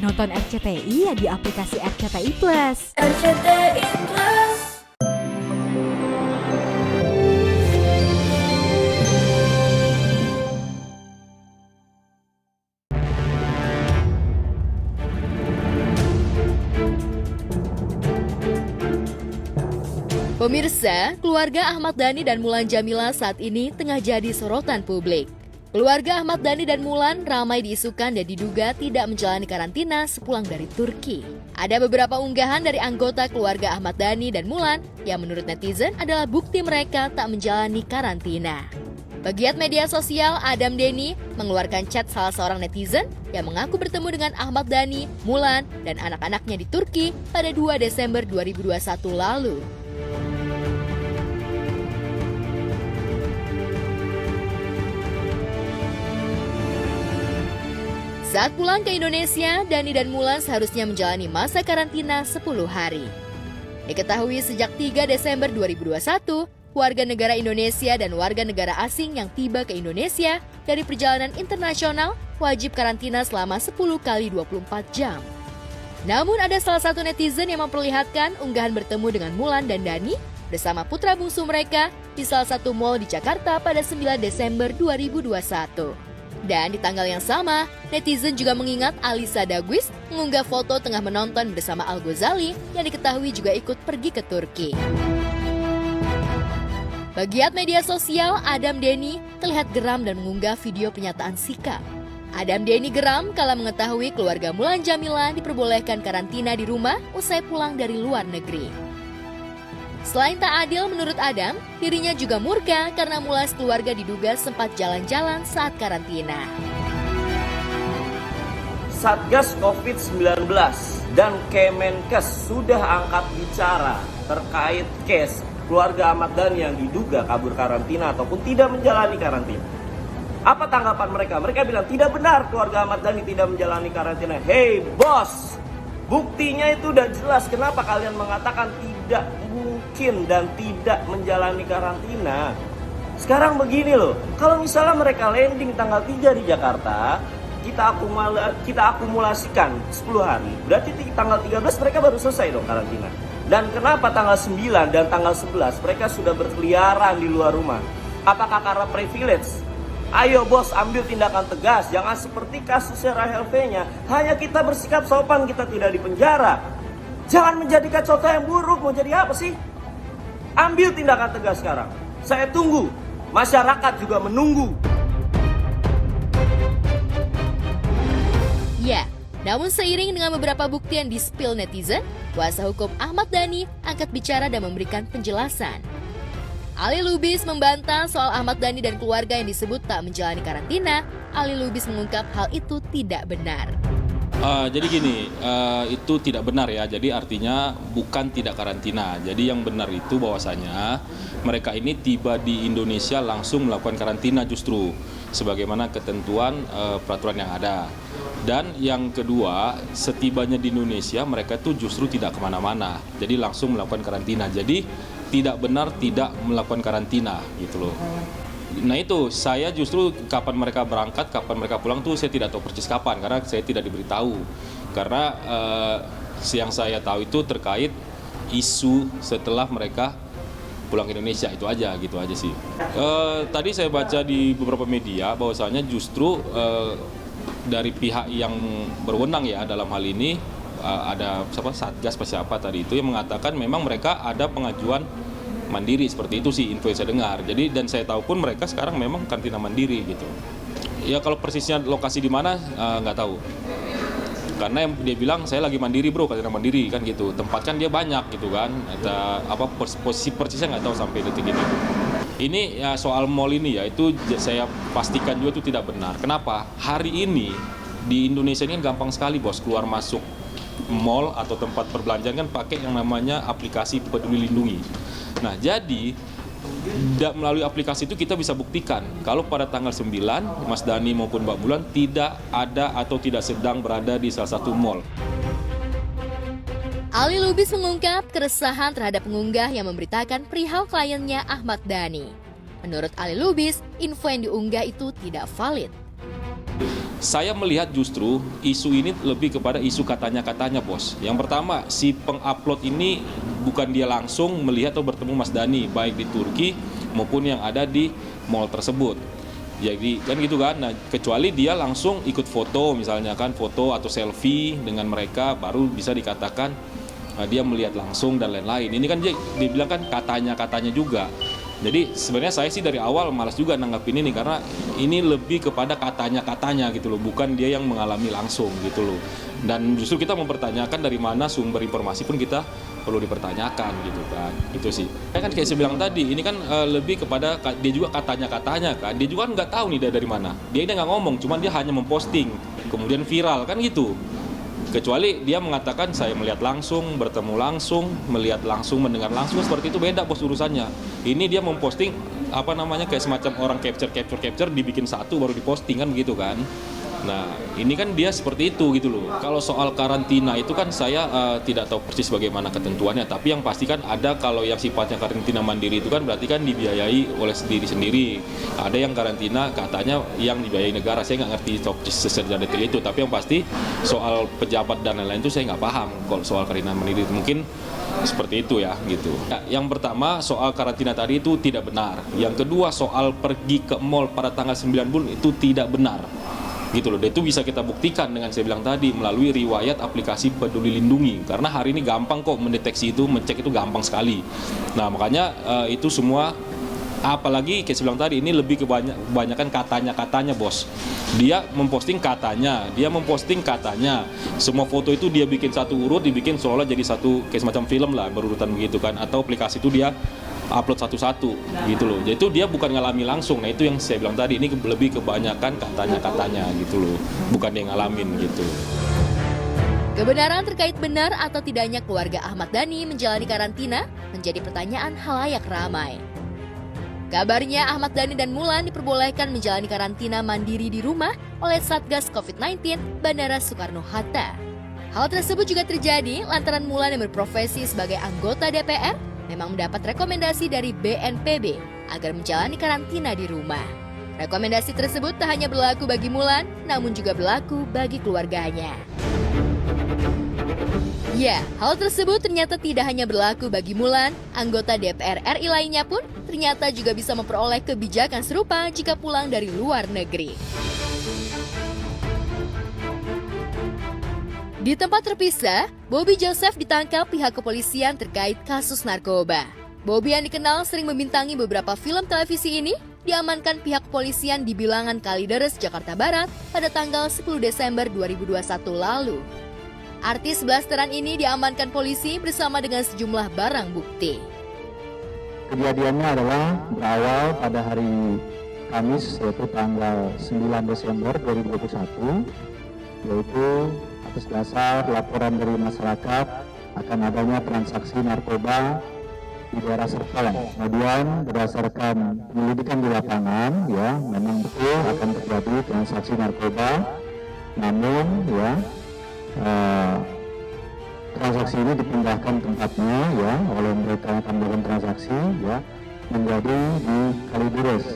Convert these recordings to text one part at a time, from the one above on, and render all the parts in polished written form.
Nonton RCTI ya di aplikasi RCTI Plus. RCTI Plus. Pemirsa, keluarga Ahmad Dhani dan Mulan Jameela saat ini tengah jadi sorotan publik. Keluarga Ahmad Dhani dan Mulan ramai diisukan dan diduga tidak menjalani karantina sepulang dari Turki. Ada beberapa unggahan dari anggota keluarga Ahmad Dhani dan Mulan yang menurut netizen adalah bukti mereka tak menjalani karantina. Pegiat media sosial Adam Denny mengeluarkan chat salah seorang netizen yang mengaku bertemu dengan Ahmad Dhani, Mulan, dan anak-anaknya di Turki pada 2 Desember 2021 lalu. Saat pulang ke Indonesia, Dhani dan Mulan seharusnya menjalani masa karantina 10 hari. Diketahui sejak 3 Desember 2021, warga negara Indonesia dan warga negara asing yang tiba ke Indonesia dari perjalanan internasional wajib karantina selama 10 kali 24 jam. Namun ada salah satu netizen yang memperlihatkan unggahan bertemu dengan Mulan dan Dhani bersama putra bungsu mereka di salah satu mal di Jakarta pada 9 Desember 2021. Dan di tanggal yang sama, netizen juga mengingat Alisa Dagwis mengunggah foto tengah menonton bersama Al Ghazali yang diketahui juga ikut pergi ke Turki. Pegiat media sosial Adam Denny terlihat geram dan mengunggah video pernyataan sikap. Adam Denny geram kala mengetahui keluarga Mulan Jameela diperbolehkan karantina di rumah usai pulang dari luar negeri. Selain tak adil menurut Adam, dirinya juga murka karena Mulan keluarga diduga sempat jalan-jalan saat karantina. Satgas COVID-19 dan Kemenkes sudah angkat bicara terkait case keluarga Ahmad Dhani yang diduga kabur karantina ataupun tidak menjalani karantina. Apa tanggapan mereka? Mereka bilang tidak benar keluarga Ahmad Dhani tidak menjalani karantina. Hey bos, buktinya itu udah jelas. Kenapa kalian mengatakan tidak mungkin dan tidak menjalani karantina? Sekarang begini loh, kalau misalnya mereka landing tanggal 3 di Jakarta, kita akumulasikan 10 hari, berarti tanggal 13 mereka baru selesai dong karantina. Dan kenapa tanggal 9 dan tanggal 11 mereka sudah berkeliaran di luar rumah? Apakah karena privilege? Ayo bos, ambil tindakan tegas, jangan seperti kasusnya Rahel V-nya. Hanya kita bersikap sopan, kita tidak dipenjara. Jangan menjadikan contoh yang buruk, mau jadi apa sih? Ambil tindakan tegas sekarang. Saya tunggu, masyarakat juga menunggu. Ya, namun seiring dengan beberapa bukti yang di-spill netizen, kuasa hukum Ahmad Dhani angkat bicara dan memberikan penjelasan. Ali Lubis membantah soal Ahmad Dhani dan keluarga yang disebut tak menjalani karantina. Ali Lubis mengungkap hal itu tidak benar. Jadi gini, itu tidak benar ya. Jadi artinya bukan tidak karantina. Jadi yang benar itu bahwasanya mereka ini tiba di Indonesia langsung melakukan karantina justru sebagaimana ketentuan peraturan yang ada. Dan yang kedua, setibanya di Indonesia mereka itu justru tidak kemana-mana. Jadi langsung melakukan karantina. Jadi tidak benar tidak melakukan karantina gitu loh. Nah itu, saya justru kapan mereka berangkat, kapan mereka pulang tuh saya tidak tahu persis kapan karena saya tidak diberitahu. Karena yang saya tahu itu terkait isu setelah mereka pulang ke Indonesia, itu aja sih. Tadi saya baca di beberapa media bahwasanya justru dari pihak yang berwenang ya dalam hal ini ada Satgas siapa tadi itu yang mengatakan memang mereka ada pengajuan mandiri, seperti itu sih info yang saya dengar. Jadi dan saya tahu pun mereka sekarang memang karantina mandiri gitu. Ya kalau persisnya lokasi di mana nggak tahu. Karena yang dia bilang saya lagi mandiri bro, karantina mandiri kan gitu. Tempat kan dia banyak gitu kan. Posisi persisnya nggak tahu sampai detik ini. Ini ya soal mall ini ya itu saya pastikan juga itu tidak benar. Kenapa? Hari ini di Indonesia ini gampang sekali bos keluar masuk mall atau tempat perbelanjaan kan pakai yang namanya aplikasi Peduli Lindungi. Nah, jadi melalui aplikasi itu kita bisa buktikan kalau pada tanggal 9 Mas Dhani maupun Mbak Mulan tidak ada atau tidak sedang berada di salah satu mall. Ali Lubis mengungkap keresahan terhadap pengunggah yang memberitakan perihal kliennya Ahmad Dhani. Menurut Ali Lubis, info yang diunggah itu tidak valid. Saya melihat justru isu ini lebih kepada isu katanya-katanya, bos. Yang pertama, si pengupload ini bukan dia langsung melihat atau bertemu Mas Dhani, baik di Turki maupun yang ada di mall tersebut. Jadi kan gitu kan, nah, kecuali dia langsung ikut foto misalnya kan, foto atau selfie dengan mereka, baru bisa dikatakan dia melihat langsung dan lain-lain. Ini kan dia dibilang kan katanya-katanya juga. Jadi sebenarnya saya sih dari awal malas juga nanggapin ini, karena ini lebih kepada katanya-katanya gitu loh, bukan dia yang mengalami langsung gitu loh. Dan justru kita mempertanyakan dari mana sumber informasi pun kita perlu dipertanyakan gitu kan. Itu sih. Kan kayak saya bilang tadi, ini kan lebih kepada dia juga katanya-katanya kan. Dia juga nggak tahu nih dia dari mana. Dia ini nggak ngomong, cuman dia hanya memposting, kemudian viral kan gitu. Kecuali dia mengatakan saya melihat langsung, bertemu langsung, melihat langsung, mendengar langsung, seperti itu beda bos urusannya. Ini dia memposting apa namanya kayak semacam orang capture dibikin satu baru diposting kan begitu kan. Nah ini kan dia seperti itu gitu loh. Kalau soal karantina itu kan saya tidak tahu persis bagaimana ketentuannya, tapi yang pasti kan ada, kalau yang sifatnya karantina mandiri itu kan berarti kan dibiayai oleh sendiri. Ada yang karantina katanya yang dibiayai negara, saya nggak ngerti secara detail itu, tapi yang pasti soal pejabat dan lain-lain itu saya nggak paham. Kalau soal karantina mandiri itu mungkin seperti itu ya gitu. Nah, yang pertama soal karantina tadi itu tidak benar. Yang kedua soal pergi ke mall pada tanggal 9 bulan itu tidak benar. Gitu loh, dan itu bisa kita buktikan dengan saya bilang tadi melalui riwayat aplikasi Peduli Lindungi, karena hari ini gampang kok mendeteksi itu, mencek itu gampang sekali. Nah makanya itu semua, apalagi kayak saya bilang tadi, ini lebih kebanyakan katanya bos. Dia memposting katanya, semua foto itu dia bikin satu urut, dibikin seolah jadi satu kayak semacam film lah, berurutan begitu kan, atau aplikasi itu dia upload satu-satu gitu loh. Jadi itu dia bukan ngalami langsung. Nah itu yang saya bilang tadi, ini lebih kebanyakan katanya gitu loh, bukan dia ngalamin gitu. Kebenaran terkait benar atau tidaknya keluarga Ahmad Dhani menjalani karantina menjadi pertanyaan halayak ramai. Kabarnya Ahmad Dhani dan Mulan diperbolehkan menjalani karantina mandiri di rumah oleh Satgas COVID-19 Bandara Soekarno-Hatta. Hal tersebut juga terjadi lantaran Mulan yang berprofesi sebagai anggota DPR memang mendapat rekomendasi dari BNPB agar menjalani karantina di rumah. Rekomendasi tersebut tak hanya berlaku bagi Mulan, namun juga berlaku bagi keluarganya. Ya, hal tersebut ternyata tidak hanya berlaku bagi Mulan, anggota DPR RI lainnya pun ternyata juga bisa memperoleh kebijakan serupa jika pulang dari luar negeri. Di tempat terpisah, Bobby Joseph ditangkap pihak kepolisian terkait kasus narkoba. Bobby yang dikenal sering membintangi beberapa film televisi ini diamankan pihak kepolisian di Bilangan Kalideres, Jakarta Barat pada tanggal 10 Desember 2021 lalu. Artis blasteran ini diamankan polisi bersama dengan sejumlah barang bukti. Kejadiannya adalah berawal pada hari Kamis, yaitu tanggal 9 Desember 2021, yaitu atas dasar laporan dari masyarakat akan adanya transaksi narkoba di daerah Serpong. Kemudian berdasarkan penyelidikan di lapangan, ya memang betul akan terjadi transaksi narkoba. Namun ya transaksi ini dipindahkan tempatnya ya oleh mereka yang akan melakukan transaksi ya menjadi di Kalideres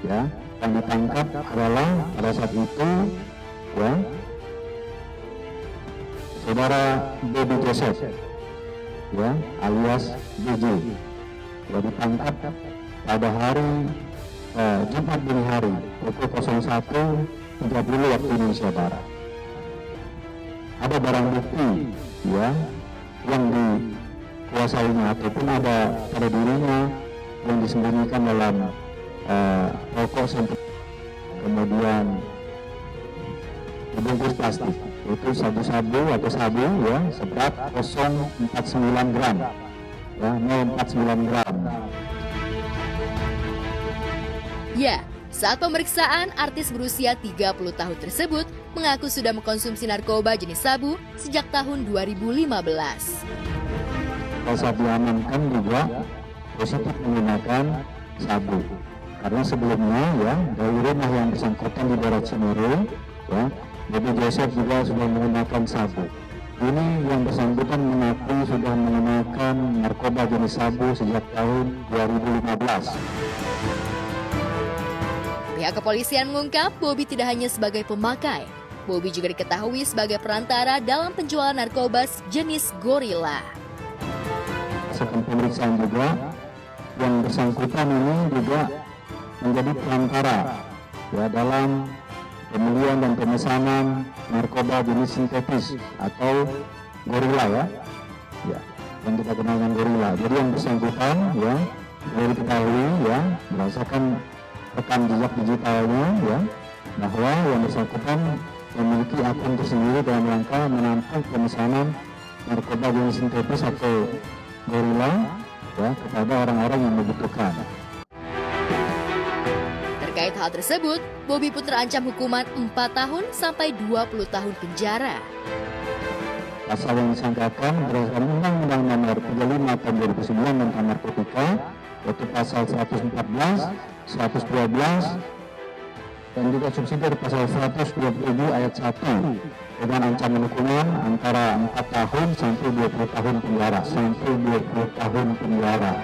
ya. Yang ditangkap adalah pada saat itu ya Saudara Bobby Joseph, ya, alias BJ, yang ditangkap pada hari Jumat dini hari pukul 01.30 waktu Indonesia Barat. Ada barang bukti, ya, yang dikuasainya ataupun ada pada dirinya yang disembunyikan dalam rokok sampai kemudian dibungkus plastik. Itu sabu-sabu atau sabu ya seberat 0,49 gram ya 0,49 gram. Ya, saat pemeriksaan artis berusia 30 tahun tersebut mengaku sudah mengkonsumsi narkoba jenis sabu sejak tahun 2015. Saat diamankan juga positif menggunakan sabu karena sebelumnya ya dari rumah yang bersangkutan di daerah Cimeru ya Bobby Joseph juga sudah menggunakan sabu. Ini yang bersangkutan mengaku sudah menggunakan narkoba jenis sabu sejak tahun 2015. Pihak kepolisian mengungkap Bobby tidak hanya sebagai pemakai, Bobby juga diketahui sebagai perantara dalam penjualan narkoba jenis gorila. Setelah pemeriksaan juga, yang bersangkutan ini juga menjadi perantara ya dalam pembelian dan pemesanan narkoba jenis sintetis atau gorila ya, yang kita kenal dengan gorila. Jadi yang bersangkutan ya boleh diketahui ya berdasarkan rekam jejak digitalnya ya bahwa yang bersangkutan memiliki akun tersendiri dalam rangka menampung pemesanan narkoba jenis sintetis atau gorila ya kepada orang-orang yang membutuhkan. Terkait hal tersebut, Bobby pun terancam hukuman 4 tahun sampai 20 tahun penjara. Pasal yang disangkakan berdasarkan Undang-Undang Nomor 35 Tahun 2009 tentang narkotika, yaitu pasal 114, 112, dan juga subsidi pasal 127 ayat 1 dengan ancaman hukuman antara 4 tahun sampai 20 tahun penjara.